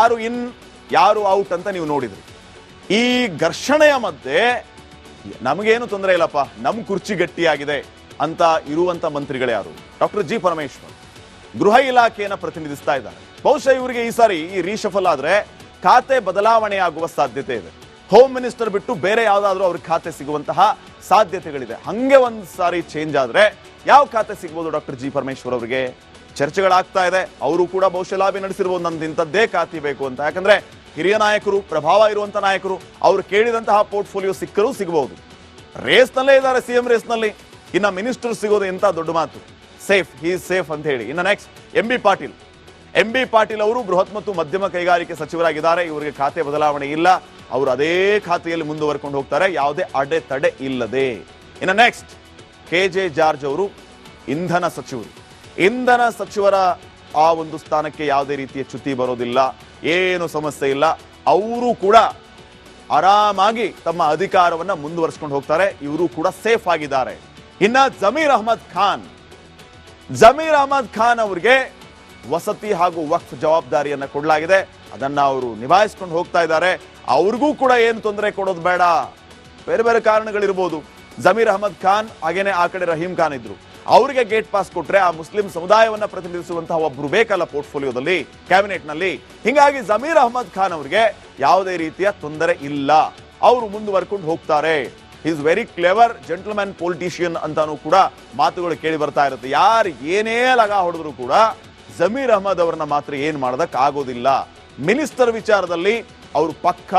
ಯಾರು ಇನ್ ಯಾರು ಔಟ್ ಅಂತ ನೀವು ನೋಡಿದ್ರಿ. ಈ ಘರ್ಷಣೆಯ ಮಧ್ಯೆ ನಮಗೇನು ತೊಂದರೆ ಇಲ್ಲಪ್ಪ, ನಮ್ ಕುರ್ಚಿ ಗಟ್ಟಿಯಾಗಿದೆ ಅಂತ ಇರುವಂತ ಮಂತ್ರಿಗಳು ಯಾರು? ಡಾಕ್ಟರ್ ಜಿ ಪರಮೇಶ್ವರ್ ಗೃಹ ಇಲಾಖೆಯನ್ನು ಪ್ರತಿನಿಧಿಸ್ತಾ ಇದ್ದಾರೆ. ಬಹುಶಃ ಇವರಿಗೆ ಈ ಸಾರಿ ಈ ರೀಶಫಲ್ ಆದ್ರೆ ಖಾತೆ ಬದಲಾವಣೆ ಆಗುವ ಸಾಧ್ಯತೆ ಇದೆ. ಹೋಮ್ ಮಿನಿಸ್ಟರ್ ಬಿಟ್ಟು ಬೇರೆ ಯಾವ್ದಾದ್ರು ಅವ್ರಿಗೆ ಖಾತೆ ಸಿಗುವಂತಹ ಸಾಧ್ಯತೆಗಳಿದೆ. ಹಂಗೆ ಒಂದ್ ಸಾರಿ ಚೇಂಜ್ ಆದ್ರೆ ಯಾವ ಖಾತೆ ಸಿಗ್ಬೋದು ಡಾಕ್ಟರ್ ಜಿ ಪರಮೇಶ್ವರ್ ಅವರಿಗೆ? ಚರ್ಚೆಗಳಾಗ್ತಾ ಇದೆ. ಅವರು ಕೂಡ ಬಹುಶಃ ಲಾಬಿ ನಡೆಸಿರ್ಬೋದು, ನಂದು ಇಂಥದ್ದೇ ಖಾತೆ ಬೇಕು ಅಂತ. ಯಾಕಂದ್ರೆ ಹಿರಿಯ ನಾಯಕರು, ಪ್ರಭಾವ ಇರುವಂತ ನಾಯಕರು, ಅವ್ರು ಕೇಳಿದಂತಹ ಪೋರ್ಟ್ಫೋಲಿಯೋ ಸಿಕ್ಕರೂ ಸಿಗಬಹುದು. ರೇಸ್ನಲ್ಲೇ ಇದ್ದಾರೆ, ಸಿಎಂ ರೇಸ್ನಲ್ಲಿ. ಇನ್ನ ಮಿನಿಸ್ಟರ್ ಸಿಗೋದು ಎಂತ ದೊಡ್ಡ ಮಾತು. ಸೇಫ್, ಹಿ ಇಸ್ ಸೇಫ್ ಅಂತ ಹೇಳಿ. ಇನ್ನು ನೆಕ್ಸ್ಟ್ ಎಂ ಬಿ ಪಾಟೀಲ್ ಅವರು ಬೃಹತ್ ಮತ್ತು ಮಧ್ಯಮ ಕೈಗಾರಿಕೆ ಸಚಿವರಾಗಿದ್ದಾರೆ. ಇವರಿಗೆ ಖಾತೆ ಬದಲಾವಣೆ ಇಲ್ಲ, ಅವರು ಅದೇ ಖಾತೆಯಲ್ಲಿ ಮುಂದುವರ್ಕೊಂಡು ಹೋಗ್ತಾರೆ, ಯಾವುದೇ ಅಡೆತಡೆ ಇಲ್ಲದೆ. ಇನ್ನು ನೆಕ್ಸ್ಟ್ KJ ಜಾರ್ಜ್ ಅವರು ಇಂಧನ ಸಚಿವರ ಆ ಒಂದು ಸ್ಥಾನಕ್ಕೆ ಯಾವುದೇ ರೀತಿಯ ಚ್ಯುತಿ ಬರೋದಿಲ್ಲ, ಏನು ಸಮಸ್ಯೆ ಇಲ್ಲ. ಅವರು ಕೂಡ ಆರಾಮಾಗಿ ತಮ್ಮ ಅಧಿಕಾರವನ್ನ ಮುಂದುವರಿಸಿಕೊಂಡು ಹೋಗ್ತಾರೆ. ಇವರು ಕೂಡ ಸೇಫ್ ಆಗಿದ್ದಾರೆ. ಇನ್ನ ಜಮೀರ್ ಅಹಮದ್ ಖಾನ್ ಅವರಿಗೆ ವಸತಿ ಹಾಗೂ ವಕ್ಫ್ ಜವಾಬ್ದಾರಿಯನ್ನ ಕೊಡಲಾಗಿದೆ. ಅದನ್ನ ಅವರು ನಿಭಾಯಿಸ್ಕೊಂಡು ಹೋಗ್ತಾ ಇದ್ದಾರೆ. ಅವ್ರಿಗೂ ಕೂಡ ಏನು ತೊಂದರೆ ಕೊಡೋದು ಬೇಡ. ಬೇರೆ ಬೇರೆ ಕಾರಣಗಳಿರ್ಬೋದು. ಜಮೀರ್ ಅಹಮದ್ ಖಾನ್ ಹಾಗೇನೆ ಆ ಕಡೆ ರಹೀಂ ಖಾನ್ ಇದ್ರು. ಅವರಿಗೆ ಗೇಟ್ ಪಾಸ್ ಕೊಟ್ರೆ ಆ ಮುಸ್ಲಿಂ ಸಮುದಾಯವನ್ನ ಪ್ರತಿನಿಧಿಸುವಂತಹ ಒಬ್ರು ಬೇಕಲ್ಲ ಪೋರ್ಟ್ಫೋಲಿಯೋದಲ್ಲಿ, ಕ್ಯಾಬಿನೆಟ್ ನಲ್ಲಿ. ಹಿಂಗಾಗಿ ಜಮೀರ್ ಅಹಮದ್ ಖಾನ್ ಅವರಿಗೆ ಯಾವುದೇ ರೀತಿಯ ತೊಂದರೆ ಇಲ್ಲ, ಅವರು ಮುಂದುವರ್ಕೊಂಡು ಹೋಗ್ತಾರೆ. Is very clever gentleman politician ಅಂತಾನೂ ಕೂಡ ಮಾತುಗಳು ಕೇಳಿ ಬರ್ತಾ ಇರುತ್ತೆ. ಯಾರು ಏನೇ ಲಗಾ ಹೊಡೆದ್ರು ಕೂಡ ಜಮೀರ್ ಅಹಮದ್ ಅವರನ್ನ ಮಾತ್ರ ಏನ್ ಮಾಡೋದಕ್ಕೆ ಆಗೋದಿಲ್ಲ. ಮಿನಿಸ್ಟರ್ ವಿಚಾರದಲ್ಲಿ ಅವರು ಪಕ್ಕ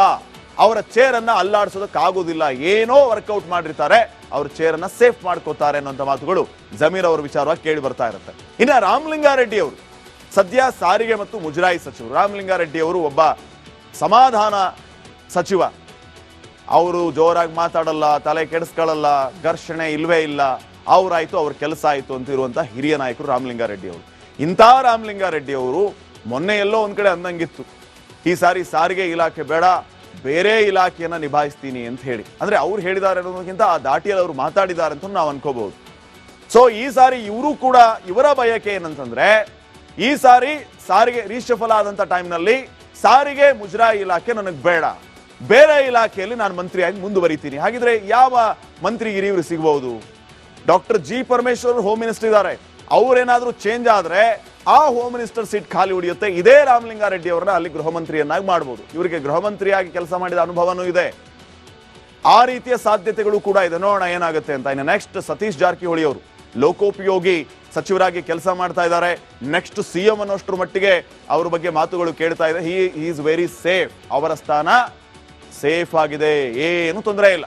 ಅವರ ಚೇರ್ ಅನ್ನ ಅಲ್ಲಾಡಿಸೋದಕ್ಕೆ ಆಗೋದಿಲ್ಲ. ಏನೋ ವರ್ಕೌಟ್ ಮಾಡಿರ್ತಾರೆ, ಅವ್ರ ಚೇರ್ ಅನ್ನ ಸೇಫ್ ಮಾಡ್ಕೋತಾರೆ ಅನ್ನೋಂಥ ಮಾತುಗಳು ಜಮೀರ್ ಅವರ ವಿಚಾರವಾಗಿ ಕೇಳಿ ಬರ್ತಾ ಇರುತ್ತೆ. ಇನ್ನ ರಾಮಲಿಂಗಾರೆಡ್ಡಿ ಅವರು ಸದ್ಯ ಸಾರಿಗೆ ಮತ್ತು ಮುಜರಾಯಿ ಸಚಿವರು. ರಾಮಲಿಂಗಾರೆಡ್ಡಿ ಅವರು ಒಬ್ಬ ಸಮಾಧಾನ ಸಚಿವ. ಅವರು ಜೋರಾಗಿ ಮಾತಾಡಲ್ಲ, ತಲೆ ಕೆಡಿಸ್ಕೊಳ್ಳಲ್ಲ, ಘರ್ಷಣೆ ಇಲ್ವೇ ಇಲ್ಲ, ಅವ್ರಾಯ್ತು ಅವ್ರ ಕೆಲಸ ಆಯ್ತು ಅಂತ ಇರುವಂತಹ ಹಿರಿಯ ನಾಯಕರು ರಾಮಲಿಂಗಾರೆಡ್ಡಿ ಅವರು. ಇಂಥ ರಾಮಲಿಂಗಾರೆಡ್ಡಿ ಅವರು ಮೊನ್ನೆ ಎಲ್ಲೋ ಒಂದ್ ಕಡೆ ಅಂದಂಗಿತ್ತು, ಈ ಸಾರಿ ಸಾರಿಗೆ ಇಲಾಖೆ ಬೇಡ, ಬೇರೆ ಇಲಾಖೆಯನ್ನ ನಿಭಾಯಿಸ್ತೀನಿ ಅಂತ ಹೇಳಿ. ಅಂದ್ರೆ ಅವ್ರು ಹೇಳಿದ್ದಾರೆ ಅನ್ನೋದಕ್ಕಿಂತ ಆ ದಾಟಿಯಲ್ಲಿ ಅವರು ಮಾತಾಡಿದ್ದಾರೆ ಅಂತ ನಾವು ಅನ್ಕೋಬಹುದು. ಸೊ ಈ ಸಾರಿ ಇವರು ಕೂಡ, ಇವರ ಬಯಕೆ ಏನಂತಂದ್ರೆ ಈ ಸಾರಿ ಸಾರಿಗೆ ರೀಶಫಲ್ ಆದಂತ ಟೈಮ್ನಲ್ಲಿ ಸಾರಿಗೆ ಮುಜರಾಯಿ ಇಲಾಖೆ ನನಗೆ ಬೇಡ, ಬೇರೆ ಇಲಾಖೆಯಲ್ಲಿ ನಾನು ಮಂತ್ರಿಯಾಗಿ ಮುಂದುವರಿತೀನಿ. ಹಾಗಿದ್ರೆ ಯಾವ ಮಂತ್ರಿಗಿರಿ ಇವರು ಸಿಗಬಹುದು? Doctor G Parameshwar home minister ಇದ್ದಾರೆ. ಅವ್ರೇನಾದ್ರೂ ಚೇಂಜ್ ಆದ್ರೆ ಆ ಹೋಮ್ ಮಿನಿಸ್ಟರ್ ಸೀಟ್ ಖಾಲಿ ಉಳಿಯುತ್ತೆ. ಇದೇ ರಾಮಲಿಂಗಾರೆಡ್ಡಿ ಅವರನ್ನ ಅಲ್ಲಿ ಗೃಹ ಮಂತ್ರಿಯನ್ನಾಗಿ ಮಾಡಬಹುದು. ಇವರಿಗೆ ಗೃಹ ಮಂತ್ರಿಯಾಗಿ ಕೆಲಸ ಮಾಡಿದ ಅನುಭವನೂ ಇದೆ. ಆ ರೀತಿಯ ಸಾಧ್ಯತೆಗಳು ಕೂಡ ಇದೆ. ನೋಡೋಣ ಏನಾಗುತ್ತೆ ಅಂತ. ಇನ್ನು ನೆಕ್ಸ್ಟ್ ಸತೀಶ್ ಜಾರಕಿಹೊಳಿ ಅವರು ಲೋಕೋಪಯೋಗಿ ಸಚಿವರಾಗಿ ಕೆಲಸ ಮಾಡ್ತಾ ಇದ್ದಾರೆ. ನೆಕ್ಸ್ಟ್ ಸಿಎಂ ಅನ್ನೋಷ್ಟರ ಮಟ್ಟಿಗೆ ಅವ್ರ ಬಗ್ಗೆ ಮಾತುಗಳು ಕೇಳ್ತಾ ಇದೆ. ಹಿ ಈಸ್ ವೆರಿ ಸೇಫ್, ಅವರ ಸ್ಥಾನ ಸೇಫ್ ಆಗಿದೆ, ಏನು ತೊಂದರೆ ಇಲ್ಲ.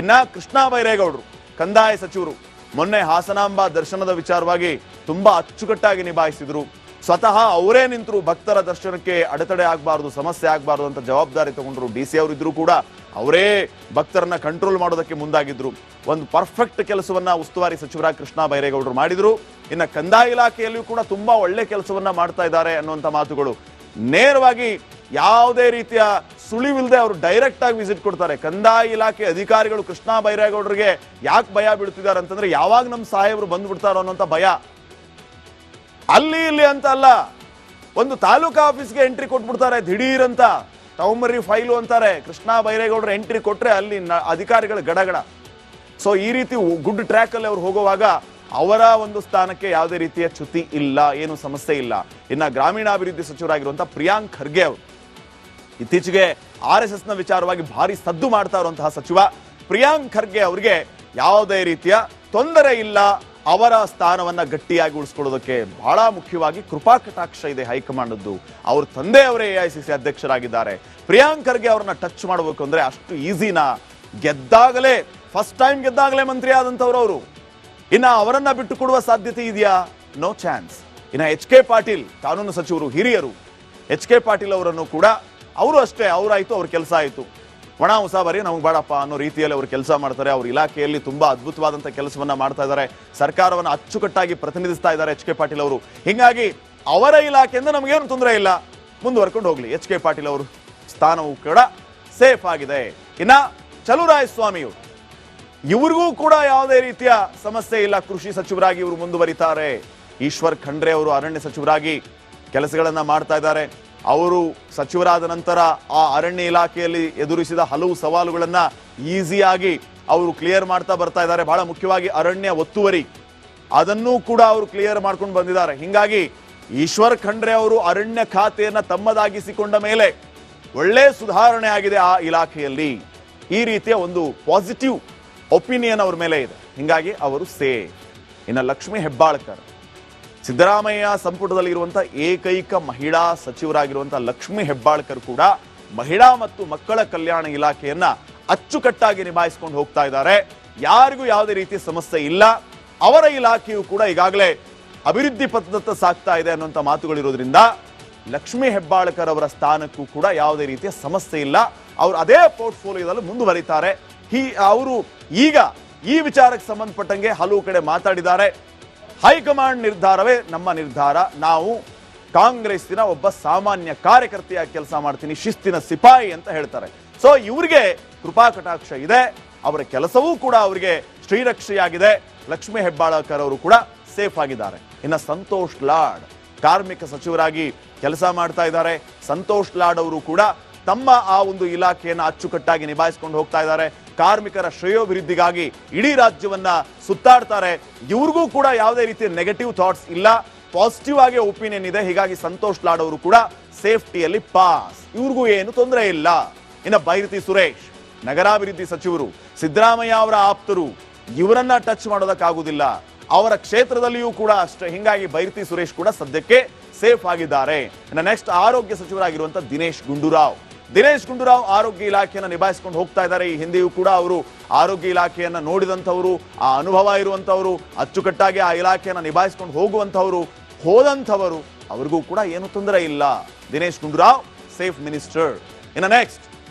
ಇನ್ನ ಕೃಷ್ಣ ಬೈರೇಗೌಡರು ಕಂದಾಯ ಸಚಿವರು ಮೊನ್ನೆ ಹಾಸನಾಂಬ ದರ್ಶನದ ವಿಚಾರವಾಗಿ ತುಂಬಾ ಅಚ್ಚುಕಟ್ಟಾಗಿ ನಿಭಾಯಿಸಿದ್ರು. ಸ್ವತಃ ಅವರೇ ನಿಂತರು, ಭಕ್ತರ ದರ್ಶನಕ್ಕೆ ಅಡೆತಡೆ ಆಗಬಾರದು, ಸಮಸ್ಯೆ ಆಗಬಾರದು ಅಂತ ಜವಾಬ್ದಾರಿ ತಗೊಂಡ್ರು. DC ಅವರಿದ್ರು ಕೂಡ ಅವರೇ ಭಕ್ತರನ್ನ ಕಂಟ್ರೋಲ್ ಮಾಡೋದಕ್ಕೆ ಮುಂದಾಗಿದ್ರು. ಒಂದು ಪರ್ಫೆಕ್ಟ್ ಕೆಲಸವನ್ನ ಉಸ್ತುವಾರಿ ಸಚಿವರಾಗಿ ಕೃಷ್ಣ ಬೈರೇಗೌಡರು ಮಾಡಿದ್ರು. ಇನ್ನು ಕಂದಾಯ ಇಲಾಖೆಯಲ್ಲಿಯೂ ಕೂಡ ತುಂಬಾ ಒಳ್ಳೆ ಕೆಲಸವನ್ನ ಮಾಡ್ತಾ ಇದ್ದಾರೆ ಅನ್ನುವಂಥ ಮಾತುಗಳು. ನೇರವಾಗಿ ಯಾವುದೇ ರೀತಿಯ ಸುಳಿವಿಲ್ಲದೆ ಅವರು ಡೈರೆಕ್ಟ್ ಆಗಿ ವಿಸಿಟ್ ಕೊಡ್ತಾರೆ. ಕಂದಾಯ ಇಲಾಖೆ ಅಧಿಕಾರಿಗಳು ಕೃಷ್ಣ ಬೈರೇಗೌಡರಿಗೆ ಯಾಕೆ ಭಯ ಬೀಳ್ತಿದ್ದಾರೆ ಅಂತಂದ್ರೆ ಯಾವಾಗ ನಮ್ಮ ಸಾಹೇಬರು ಬಂದ್ಬಿಡ್ತಾರೋ ಅನ್ನೋಂಥ ಭಯ. ಅಲ್ಲಿ ಇಲ್ಲಿ ಅಂತ ಅಲ್ಲ, ಒಂದು ತಾಲೂಕಾ ಆಫೀಸ್ಗೆ ಎಂಟ್ರಿ ಕೊಟ್ಬಿಡ್ತಾರೆ ದಿಢೀರ್ ಅಂತ, ತಗೊಂಬರ್ರಿ ಫೈಲು ಅಂತಾರೆ. ಕೃಷ್ಣ ಬೈರೇಗೌಡರು ಎಂಟ್ರಿ ಕೊಟ್ರೆ ಅಲ್ಲಿ ಅಧಿಕಾರಿಗಳ ಗಡಗಡ. ಸೊ ಈ ರೀತಿ ಗುಡ್ ಟ್ರ್ಯಾಕ್ ಅಲ್ಲಿ ಅವ್ರು ಹೋಗುವಾಗ ಅವರ ಒಂದು ಸ್ಥಾನಕ್ಕೆ ಯಾವುದೇ ರೀತಿಯ ಚ್ಯುತಿ ಇಲ್ಲ, ಏನು ಸಮಸ್ಯೆ ಇಲ್ಲ. ಇನ್ನ ಗ್ರಾಮೀಣಾಭಿವೃದ್ಧಿ ಸಚಿವರಾಗಿರುವಂತಹ ಪ್ರಿಯಾಂಕ್ ಖರ್ಗೆ ಅವರು ಇತ್ತೀಚೆಗೆ RSS ನ ವಿಚಾರವಾಗಿ ಭಾರಿ ಸದ್ದು ಮಾಡ್ತಾ ಇರುವಂತಹ ಸಚಿವ ಪ್ರಿಯಾಂಕ್ ಖರ್ಗೆ ಅವರಿಗೆ ಯಾವುದೇ ರೀತಿಯ ತೊಂದರೆ ಇಲ್ಲ. ಅವರ ಸ್ಥಾನವನ್ನ ಗಟ್ಟಿಯಾಗಿ ಉಳಿಸ್ಕೊಳ್ಳೋದಕ್ಕೆ ಬಹಳ ಮುಖ್ಯವಾಗಿ ಕೃಪಾ ಕಟಾಕ್ಷ ಇದೆ ಹೈಕಮಾಂಡ್ದು. ಅವ್ರ ತಂದೆ ಅವರೇ AICC ಅಧ್ಯಕ್ಷರಾಗಿದ್ದಾರೆ. ಪ್ರಿಯಾಂಕ್ ಖರ್ಗೆ ಅವ್ರನ್ನ ಟಚ್ ಮಾಡಬೇಕು ಅಂದ್ರೆ ಅಷ್ಟು ಈಸಿನಾ? ಗೆದ್ದಾಗಲೇ, ಫಸ್ಟ್ ಟೈಮ್ ಗೆದ್ದಾಗಲೇ ಮಂತ್ರಿ ಆದಂತವ್ರು ಅವರು. ಇನ್ನ ಅವರನ್ನ ಬಿಟ್ಟು ಕೊಡುವ ಸಾಧ್ಯತೆ ಇದೆಯಾ? No chance. ಇನ್ನ HK ಪಾಟೀಲ್ ಕಾನೂನು ಸಚಿವರು, ಹಿರಿಯರು. HK ಪಾಟೀಲ್ ಅವರನ್ನು ಕೂಡ ಅವರು ಅಷ್ಟೇ, ಅವರಾಯ್ತು, ಅವ್ರ ಕೆಲಸ ಆಯ್ತು, ಒಣ ಉಸಾಬರಿ ನಮ್ಗೆ ಬೇಡಪ್ಪ ಅನ್ನೋ ರೀತಿಯಲ್ಲಿ ಅವರು ಕೆಲಸ ಮಾಡ್ತಾರೆ. ಅವ್ರ ಇಲಾಖೆಯಲ್ಲಿ ತುಂಬಾ ಅದ್ಭುತವಾದಂಥ ಕೆಲಸವನ್ನ ಮಾಡ್ತಾ ಇದ್ದಾರೆ. ಸರ್ಕಾರವನ್ನು ಅಚ್ಚುಕಟ್ಟಾಗಿ ಪ್ರತಿನಿಧಿಸ್ತಾ ಇದ್ದಾರೆ HK ಪಾಟೀಲ್ ಅವರು. ಹಿಂಗಾಗಿ ಅವರ ಇಲಾಖೆಯಿಂದ ನಮಗೇನು ತೊಂದರೆ ಇಲ್ಲ, ಮುಂದುವರ್ಕೊಂಡು ಹೋಗ್ಲಿ. HK ಪಾಟೀಲ್ ಅವರು ಸ್ಥಾನವೂ ಕೂಡ ಸೇಫ್ ಆಗಿದೆ. ಇನ್ನ ಚಲುವರಾಯಸ್ವಾಮಿಯವರು, ಇವ್ರಿಗೂ ಕೂಡ ಯಾವುದೇ ರೀತಿಯ ಸಮಸ್ಯೆ ಇಲ್ಲ. ಕೃಷಿ ಸಚಿವರಾಗಿ ಇವರು ಮುಂದುವರಿತಾರೆ. ಈಶ್ವರ್ ಖಂಡ್ರೆ ಅವರು ಅರಣ್ಯ ಸಚಿವರಾಗಿ ಕೆಲಸಗಳನ್ನ ಮಾಡ್ತಾ ಇದ್ದಾರೆ. ಅವರು ಸಚಿವರಾದ ನಂತರ ಆ ಅರಣ್ಯ ಇಲಾಖೆಯಲ್ಲಿ ಎದುರಿಸಿದ ಹಲವು ಸವಾಲುಗಳನ್ನ ಈಸಿಯಾಗಿ ಅವರು ಕ್ಲಿಯರ್ ಮಾಡ್ತಾ ಬರ್ತಾ ಇದ್ದಾರೆ. ಬಹಳ ಮುಖ್ಯವಾಗಿ ಅರಣ್ಯ ಒತ್ತುವರಿ ಅದನ್ನೂ ಕೂಡ ಅವರು ಕ್ಲಿಯರ್ ಮಾಡ್ಕೊಂಡು ಬಂದಿದ್ದಾರೆ. ಹಿಂಗಾಗಿ ಈಶ್ವರ್ ಖಂಡ್ರೆ ಅವರು ಅರಣ್ಯ ಖಾತೆಯನ್ನ ತಮ್ಮದಾಗಿಸಿಕೊಂಡ ಮೇಲೆ ಒಳ್ಳೆ ಸುಧಾರಣೆ ಆಗಿದೆ ಆ ಇಲಾಖೆಯಲ್ಲಿ. ಈ ರೀತಿಯ ಒಂದು ಪಾಸಿಟಿವ್ ಒಪಿನಿಯನ್ ಅವ್ರ ಮೇಲೆ ಇದೆ. ಹಿಂಗಾಗಿ ಅವರು ಸೇಫ್. ಇನ್ನು ಲಕ್ಷ್ಮೀ ಹೆಬ್ಬಾಳ್ಕರ್, ಸಿದ್ದರಾಮಯ್ಯ ಸಂಪುಟದಲ್ಲಿ ಇರುವಂತಹ ಏಕೈಕ ಮಹಿಳಾ ಸಚಿವರಾಗಿರುವಂತಹ ಲಕ್ಷ್ಮೀ ಹೆಬ್ಬಾಳ್ಕರ್ ಕೂಡ ಮಹಿಳಾ ಮತ್ತು ಮಕ್ಕಳ ಕಲ್ಯಾಣ ಇಲಾಖೆಯನ್ನ ಅಚ್ಚುಕಟ್ಟಾಗಿ ನಿಭಾಯಿಸಿಕೊಂಡು ಹೋಗ್ತಾ ಇದ್ದಾರೆ. ಯಾರಿಗೂ ಯಾವುದೇ ರೀತಿಯ ಸಮಸ್ಯೆ ಇಲ್ಲ. ಅವರ ಇಲಾಖೆಯು ಕೂಡ ಈಗಾಗಲೇ ಅಭಿವೃದ್ಧಿ ಪಥದತ್ತ ಸಾಗ್ತಾ ಇದೆ ಅನ್ನುವಂಥ ಮಾತುಗಳಿರೋದ್ರಿಂದ ಲಕ್ಷ್ಮೀ ಹೆಬ್ಬಾಳ್ಕರ್ ಅವರ ಸ್ಥಾನಕ್ಕೂ ಕೂಡ ಯಾವುದೇ ರೀತಿಯ ಸಮಸ್ಯೆ ಇಲ್ಲ. ಅವರು ಅದೇ ಪೋರ್ಟ್ಫೋಲಿಯೋದಲ್ಲಿ ಮುಂದುವರಿತಾರೆ. ಅವರು ಈಗ ಈ ವಿಚಾರಕ್ಕೆ ಸಂಬಂಧಪಟ್ಟಂಗೆ ಹಲವು ಕಡೆ ಮಾತಾಡಿದ್ದಾರೆ. ಹೈಕಮಾಂಡ್ ನಿರ್ಧಾರವೇ ನಮ್ಮ ನಿರ್ಧಾರ. ನಾವು ಕಾಂಗ್ರೆಸ್ಸಿನ ಒಬ್ಬ ಸಾಮಾನ್ಯ ಕಾರ್ಯಕರ್ತೆಯಾಗಿ ಕೆಲಸ ಮಾಡ್ತೀನಿ, ಶಿಸ್ತಿನ ಸಿಪಾಯಿ ಅಂತ ಹೇಳ್ತಾರೆ. ಸೊ ಇವರಿಗೆ ಕೃಪಾ ಕಟಾಕ್ಷ ಇದೆ. ಅವರ ಕೆಲಸವೂ ಕೂಡ ಅವರಿಗೆ ಶ್ರೀರಕ್ಷೆಯಾಗಿದೆ. ಲಕ್ಷ್ಮೀ ಹೆಬ್ಬಾಳ್ಕರ್ ಅವರು ಕೂಡ ಸೇಫ್ ಆಗಿದ್ದಾರೆ. ಇನ್ನು ಸಂತೋಷ್ ಲಾಡ್ ಕಾರ್ಮಿಕ ಸಚಿವರಾಗಿ ಕೆಲಸ ಮಾಡ್ತಾ ಇದ್ದಾರೆ. ಸಂತೋಷ್ ಲಾಡ್ ಅವರು ಕೂಡ ತಮ್ಮ ಆ ಒಂದು ಇಲಾಖೆಯನ್ನು ಅಚ್ಚುಕಟ್ಟಾಗಿ ನಿಭಾಯಿಸಿಕೊಂಡು ಹೋಗ್ತಾ ಇದ್ದಾರೆ. ಕಾರ್ಮಿಕರ ಶ್ರೇಯೋಭಿವೃದ್ಧಿಗಾಗಿ ಇಡೀ ರಾಜ್ಯವನ್ನ ಸುತ್ತಾಡ್ತಾರೆ. ಇವ್ರಿಗೂ ಕೂಡ ಯಾವುದೇ ರೀತಿಯ ನೆಗೆಟಿವ್ ಥಾಟ್ಸ್ ಇಲ್ಲ, ಪಾಸಿಟಿವ್ ಆಗಿ ಒಪಿನಿಯನ್ ಇದೆ. ಹೀಗಾಗಿ ಸಂತೋಷ್ ಲಾಡ್ ಅವರು ಕೂಡ ಸೇಫ್ಟಿಯಲ್ಲಿ ಪಾಸ್. ಇವ್ರಿಗೂ ಏನು ತೊಂದರೆ ಇಲ್ಲ. ಇನ್ನು ಬೈರತಿ ಸುರೇಶ್ ನಗರಾಭಿವೃದ್ಧಿ ಸಚಿವರು, ಸಿದ್ದರಾಮಯ್ಯ ಅವರ ಆಪ್ತರು, ಇವರನ್ನ ಟಚ್ ಮಾಡೋದಕ್ಕಾಗುವುದಿಲ್ಲ. ಅವರ ಕ್ಷೇತ್ರದಲ್ಲಿಯೂ ಕೂಡ ಅಷ್ಟೇ. ಹಿಂಗಾಗಿ ಬೈರತಿ ಸುರೇಶ್ ಕೂಡ ಸದ್ಯಕ್ಕೆ ಸೇಫ್ ಆಗಿದ್ದಾರೆ. ಇನ್ನು ನೆಕ್ಸ್ಟ್ ಆರೋಗ್ಯ ಸಚಿವರಾಗಿರುವಂತಹ ದಿನೇಶ್ ಗುಂಡೂರಾವ್ ಆರೋಗ್ಯ ಇಲಾಖೆಯನ್ನು ನಿಭಾಯಿಸಿಕೊಂಡು ಹೋಗ್ತಾ ಇದ್ದಾರೆ. ಈ ಹಿಂದೆಯೂ ಕೂಡ ಅವರು ಆರೋಗ್ಯ ಇಲಾಖೆಯನ್ನ ನೋಡಿದಂಥವರು, ಆ ಅನುಭವ ಇರುವಂಥವರು, ಅಚ್ಚುಕಟ್ಟಾಗಿ ಆ ಇಲಾಖೆಯನ್ನು ನಿಭಾಯಿಸಿಕೊಂಡು ಹೋದಂಥವರು, ಅವ್ರಿಗೂ ಕೂಡ ಏನು ತೊಂದರೆ ಇಲ್ಲ. Dinesh Gundu Rao safe minister. ಇನ್ನು ನೆಕ್ಸ್ಟ್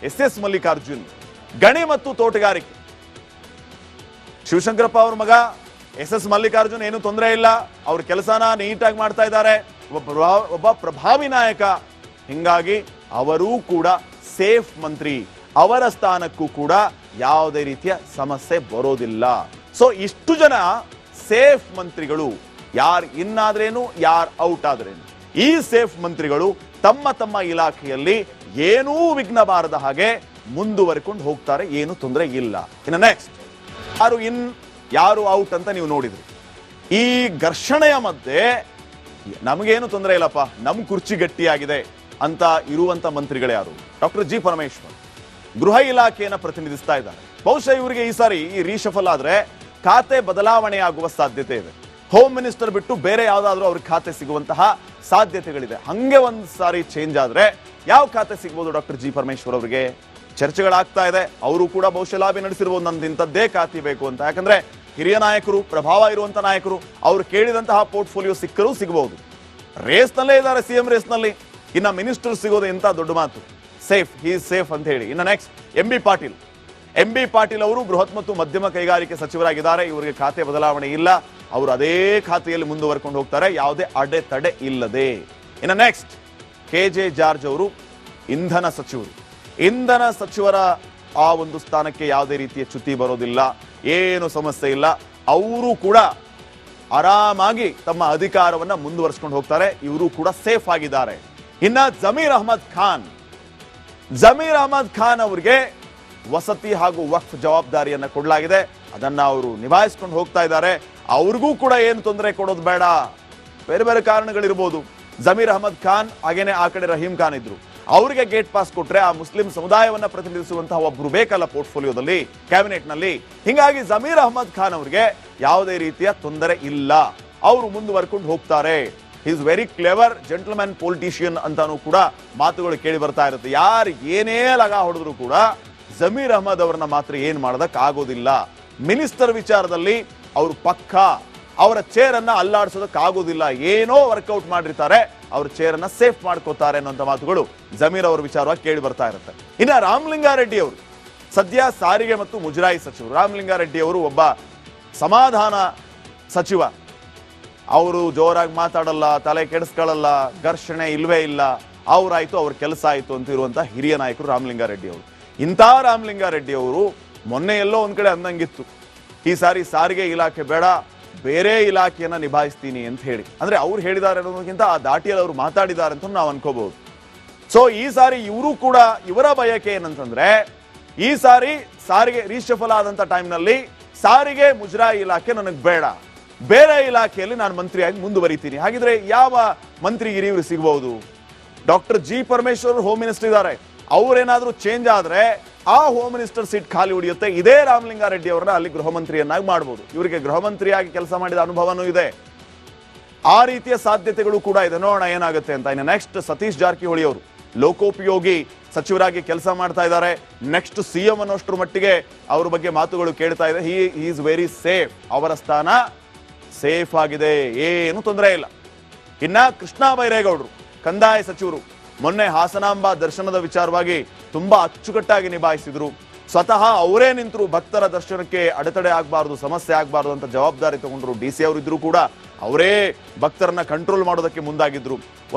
ಎಸ್ ಮಲ್ಲಿಕಾರ್ಜುನ್, ಗಣಿ ಮತ್ತು ತೋಟಗಾರಿಕೆ. ಶಿವಶಂಕರಪ್ಪ ಅವ್ರ ಮಗ ಎಸ್ ಮಲ್ಲಿಕಾರ್ಜುನ್ ಏನು ತೊಂದರೆ ಇಲ್ಲ. ಅವ್ರ ಕೆಲಸನ ನೀಟಾಗಿ ಮಾಡ್ತಾ ಇದ್ದಾರೆ. ಒಬ್ಬ ಪ್ರಭಾವಿ ನಾಯಕ. ಹಿಂಗಾಗಿ ಅವರೂ ಕೂಡ ಸೇಫ್ ಮಂತ್ರಿ. ಅವರ ಸ್ಥಾನಕ್ಕೂ ಕೂಡ ಯಾವುದೇ ರೀತಿಯ ಸಮಸ್ಯೆ ಬರೋದಿಲ್ಲ. ಸೊ ಇಷ್ಟು ಜನ ಸೇಫ್ ಮಂತ್ರಿಗಳು. ಯಾರು ಇನ್ನಾದ್ರೇನು, ಯಾರು ಔಟ್ ಆದ್ರೇನು, ಈ ಸೇಫ್ ಮಂತ್ರಿಗಳು ತಮ್ಮ ತಮ್ಮ ಇಲಾಖೆಯಲ್ಲಿ ಏನೂ ವಿಘ್ನ ಬಾರದ ಹಾಗೆ ಮುಂದುವರಿಕೊಂಡು ಹೋಗ್ತಾರೆ. ಏನು ತೊಂದರೆ ಇಲ್ಲ. ಇನ್ನು ನೆಕ್ಸ್ಟ್ ಯಾರು ಇನ್ ಯಾರು ಔಟ್ ಅಂತ ನೀವು ನೋಡಿದ್ರಿ. ಈ ಘರ್ಷಣೆಯ ಮಧ್ಯೆ ನಮಗೇನು ತೊಂದರೆ ಇಲ್ಲಪ್ಪ, ನಮ್ಮ ಕುರ್ಚಿ ಗಟ್ಟಿಯಾಗಿದೆ ಅಂತ ಇರುವಂತ ಮಂತ್ರಿಗಳು ಯಾರು? ಡಾಕ್ಟರ್ ಜಿ ಪರಮೇಶ್ವರ್ ಗೃಹ ಇಲಾಖೆಯನ್ನು ಪ್ರತಿನಿಧಿಸ್ತಾ ಇದ್ದಾರೆ. ಬಹುಶಃ ಇವರಿಗೆ ಈ ಸಾರಿ ಈ ರೀಶಫಲ್ ಆದ್ರೆ ಖಾತೆ ಬದಲಾವಣೆ ಆಗುವ ಸಾಧ್ಯತೆ ಇದೆ. ಹೋಮ್ ಮಿನಿಸ್ಟರ್ ಬಿಟ್ಟು ಬೇರೆ ಯಾವ್ದಾದ್ರು ಅವ್ರಿಗೆ ಖಾತೆ ಸಿಗುವಂತಹ ಸಾಧ್ಯತೆಗಳಿದೆ. ಹಂಗೆ ಒಂದ್ ಸಾರಿ ಚೇಂಜ್ ಆದ್ರೆ ಯಾವ ಖಾತೆ ಸಿಗ್ಬೋದು ಡಾಕ್ಟರ್ ಜಿ ಪರಮೇಶ್ವರ್ ಅವರಿಗೆ? ಚರ್ಚೆಗಳಾಗ್ತಾ ಇದೆ. ಅವರು ಕೂಡ ಬಹುಶಃ ಲಾಬಿ ನಡೆಸಿರ್ಬೋದು, ನಂದು ಇಂಥದ್ದೇ ಖಾತೆ ಬೇಕು ಅಂತ. ಯಾಕಂದ್ರೆ ಹಿರಿಯ ನಾಯಕರು, ಪ್ರಭಾವ ಇರುವಂತ ನಾಯಕರು, ಅವ್ರು ಕೇಳಿದಂತಹ ಪೋರ್ಟ್ಫೋಲಿಯೋ ಸಿಕ್ಕರೂ ರೇಸ್ನಲ್ಲೇ ಇದ್ದಾರೆ, ಸಿಎಂ ರೇಸ್ನಲ್ಲಿ. ಇನ್ನ ಮಿನಿಸ್ಟರ್ ಸಿಗೋದು ಎಂತ ದೊಡ್ಡ ಮಾತು. ಸೇಫ್, ಹಿ ಈಸ್ ಸೇಫ್ ಅಂತ ಹೇಳಿ. ಇನ್ನು ನೆಕ್ಸ್ಟ್ ಎಂ ಬಿ ಪಾಟೀಲ್ ಅವರು ಬೃಹತ್ ಮತ್ತು ಮಧ್ಯಮ ಕೈಗಾರಿಕೆ ಸಚಿವರಾಗಿದ್ದಾರೆ. ಇವರಿಗೆ ಖಾತೆ ಬದಲಾವಣೆ ಇಲ್ಲ. ಅವರು ಅದೇ ಖಾತೆಯಲ್ಲಿ ಮುಂದುವರ್ಕೊಂಡು ಹೋಗ್ತಾರೆ, ಯಾವುದೇ ಅಡೆತಡೆ ಇಲ್ಲದೆ. ಇನ್ನು ನೆಕ್ಸ್ಟ್ KJ ಜಾರ್ಜ್ ಅವರು ಇಂಧನ ಸಚಿವರ ಆ ಒಂದು ಸ್ಥಾನಕ್ಕೆ ಯಾವುದೇ ರೀತಿಯ ಚ್ಯುತಿ ಬರೋದಿಲ್ಲ, ಏನು ಸಮಸ್ಯೆ ಇಲ್ಲ. ಅವರು ಕೂಡ ಆರಾಮಾಗಿ ತಮ್ಮ ಅಧಿಕಾರವನ್ನ ಮುಂದುವರಿಸಿಕೊಂಡು ಹೋಗ್ತಾರೆ. ಇವರು ಕೂಡ ಸೇಫ್ ಆಗಿದ್ದಾರೆ. ಇನ್ನ ಜಮೀರ್ ಅಹಮದ್ ಖಾನ್ ಅವರಿಗೆ ವಸತಿ ಹಾಗೂ ವಕ್ಫ್ ಜವಾಬ್ದಾರಿಯನ್ನ ಕೊಡಲಾಗಿದೆ. ಅದನ್ನ ಅವರು ನಿಭಾಯಿಸಿಕೊಂಡು ಹೋಗ್ತಾ ಇದ್ದಾರೆ. ಅವ್ರಿಗೂ ಕೂಡ ಏನು ತೊಂದರೆ ಕೊಡೋದು ಬೇಡ. ಬೇರೆ ಬೇರೆ ಕಾರಣಗಳಿರ್ಬೋದು. ಜಮೀರ್ ಅಹಮದ್ ಖಾನ್ ಹಾಗೇನೆ ಆ ಕಡೆ ರಹೀಂ ಖಾನ್ ಇದ್ರು. ಅವರಿಗೆ ಗೇಟ್ ಪಾಸ್ ಕೊಟ್ರೆ ಆ ಮುಸ್ಲಿಂ ಸಮುದಾಯವನ್ನ ಪ್ರತಿನಿಧಿಸುವಂತಹ ಒಬ್ರು ಬೇಕಲ್ಲ ಪೋರ್ಟ್ಫೋಲಿಯೋದಲ್ಲಿ, ಕ್ಯಾಬಿನೆಟ್ ನಲ್ಲಿ. ಹಿಂಗಾಗಿ ಜಮೀರ್ ಅಹಮದ್ ಖಾನ್ ಅವರಿಗೆ ಯಾವುದೇ ರೀತಿಯ ತೊಂದರೆ ಇಲ್ಲ. ಅವರು ಮುಂದುವರ್ಕೊಂಡು ಹೋಗ್ತಾರೆ. Is very clever gentleman politician ಅಂತಾನೂ ಕೂಡ ಮಾತುಗಳು ಕೇಳಿ ಬರ್ತಾ ಇರುತ್ತೆ. ಯಾರು ಏನೇ ಲಗ ಹೊಡೆದ್ರು ಕೂಡ ಜಮೀರ್ ಅಹಮದ್ ಅವರನ್ನ ಮಾತ್ರ ಏನ್ ಮಾಡೋದಕ್ಕೆ ಆಗೋದಿಲ್ಲ. ಮಿನಿಸ್ಟರ್ ವಿಚಾರದಲ್ಲಿ ಅವರು ಪಕ್ಕ ಅವರ ಚೇರ್ ಅನ್ನ ಅಲ್ಲಾಡಿಸೋದಕ್ಕಾಗೋದಿಲ್ಲ. ಏನೋ ವರ್ಕೌಟ್ ಮಾಡಿರ್ತಾರೆ, ಅವ್ರ ಚೇರ್ ಅನ್ನ ಸೇಫ್ ಮಾಡ್ಕೋತಾರೆ ಅನ್ನೋಂಥ ಮಾತುಗಳು ಜಮೀರ್ ಅವರ ವಿಚಾರವಾಗಿ ಕೇಳಿ ಬರ್ತಾ ಇರುತ್ತೆ. ಇನ್ನು ರಾಮಲಿಂಗಾರೆಡ್ಡಿ ಅವರು ಸದ್ಯ ಸಾರಿಗೆ ಮತ್ತು ಮುಜರಾಯಿ ಸಚಿವರು. ರಾಮಲಿಂಗಾರೆಡ್ಡಿ ಅವರು ಒಬ್ಬ ಸಮಾಧಾನ ಸಚಿವ. ಅವರು ಜೋರಾಗಿ ಮಾತಾಡಲ್ಲ, ತಲೆ ಕೆಡಿಸ್ಕೊಳ್ಳಲ್ಲ, ಘರ್ಷಣೆ ಇಲ್ವೇ ಇಲ್ಲ, ಅವರಾಯ್ತು ಅವ್ರ ಕೆಲಸ ಆಯ್ತು ಅಂತ ಇರುವಂತ ಹಿರಿಯ ನಾಯಕರು ರಾಮಲಿಂಗಾರೆಡ್ಡಿ ಅವರು. ಇಂಥ ರಾಮಲಿಂಗಾರೆಡ್ಡಿ ಅವರು ಮೊನ್ನೆ ಎಲ್ಲೋ ಒಂದ್ ಕಡೆ ಅಂದಂಗಿತ್ತು, ಈ ಸಾರಿ ಸಾರಿಗೆ ಇಲಾಖೆ ಬೇಡ, ಬೇರೆ ಇಲಾಖೆಯನ್ನ ನಿಭಾಯಿಸ್ತೀನಿ ಅಂತ ಹೇಳಿ. ಅಂದ್ರೆ ಅವ್ರು ಹೇಳಿದ್ದಾರೆ ಅನ್ನೋದಕ್ಕಿಂತ ಆ ದಾಟಿಯಲ್ಲಿ ಅವರು ಮಾತಾಡಿದ್ದಾರೆ ಅಂತ ನಾವು ಅನ್ಕೋಬಹುದು. ಸೊ ಈ ಸಾರಿ ಇವರು ಕೂಡ ಇವರ ಬಯಕೆ ಏನಂತಂದ್ರೆ ಈ ಸಾರಿ ಸಾರಿಗೆ ರೀಶಫಲ್ ಆದಂತ ಟೈಮ್ನಲ್ಲಿ ಸಾರಿಗೆ ಮುಜರಾಯಿ ಇಲಾಖೆ ನನಗೆ ಬೇಡ, ಬೇರೆ ಇಲಾಖೆಯಲ್ಲಿ ನಾನು ಮಂತ್ರಿಯಾಗಿ ಮುಂದುವರಿತೀನಿ. ಹಾಗಿದ್ರೆ ಯಾವ ಮಂತ್ರಿಗಿರಿ ಇವರು ಸಿಗಬಹುದು? Doctor G Parameshwar home minister ಇದ್ದಾರೆ, ಅವ್ರೇನಾದ್ರೂ ಚೇಂಜ್ ಆದ್ರೆ ಆ ಹೋಮ್ ಮಿನಿಸ್ಟರ್ ಸೀಟ್ ಖಾಲಿ ಉಳಿಯುತ್ತೆ. ಇದೇ ರಾಮಲಿಂಗಾರೆಡ್ಡಿ ಅವರನ್ನ ಅಲ್ಲಿ ಗೃಹ ಮಂತ್ರಿಯನ್ನಾಗಿ ಮಾಡಬಹುದು. ಇವರಿಗೆ ಗೃಹ ಮಂತ್ರಿಯಾಗಿ ಕೆಲಸ ಮಾಡಿದ ಅನುಭವನೂ ಇದೆ. ಆ ರೀತಿಯ ಸಾಧ್ಯತೆಗಳು ಕೂಡ ಇದೆ. ನೋಡೋಣ ಏನಾಗುತ್ತೆ ಅಂತ. ಇನ್ನು ನೆಕ್ಸ್ಟ್ ಸತೀಶ್ ಜಾರಕಿಹೊಳಿ ಅವರು ಲೋಕೋಪಯೋಗಿ ಸಚಿವರಾಗಿ ಕೆಲಸ ಮಾಡ್ತಾ ಇದ್ದಾರೆ. ನೆಕ್ಸ್ಟ್ ಸಿಎಂ ಅನ್ನೋಷ್ಟ್ರ ಮಟ್ಟಿಗೆ ಅವ್ರ ಬಗ್ಗೆ ಮಾತುಗಳು ಕೇಳ್ತಾ ಇದೆ. ಹಿ ಈಸ್ ವೆರಿ ಸೇಫ್, ಅವರ ಸ್ಥಾನ ಸೇಫ್ ಆಗಿದೆ, ಏನು ತೊಂದರೆ ಇಲ್ಲ. ಇನ್ನ ಕೃಷ್ಣ ಬೈರೇಗೌಡರು ಕಂದಾಯ ಸಚಿವರು ಮೊನ್ನೆ ಹಾಸನಾಂಬ ದರ್ಶನದ ವಿಚಾರವಾಗಿ ತುಂಬಾ ಅಚ್ಚುಕಟ್ಟಾಗಿ ನಿಭಾಯಿಸಿದ್ರು. ಸ್ವತಃ ಅವರೇ ನಿಂತರು, ಭಕ್ತರ ದರ್ಶನಕ್ಕೆ ಅಡೆತಡೆ ಆಗಬಾರ್ದು, ಸಮಸ್ಯೆ ಆಗಬಾರ್ದು ಅಂತ ಜವಾಬ್ದಾರಿ ತಗೊಂಡ್ರು. ಡಿ ಸಿ ಅವರಿದ್ರು ಕೂಡ ಅವರೇ ಭಕ್ತರನ್ನ ಕಂಟ್ರೋಲ್ ಮಾಡೋದಕ್ಕೆ ಮುಂದಾಗಿದ್ರು.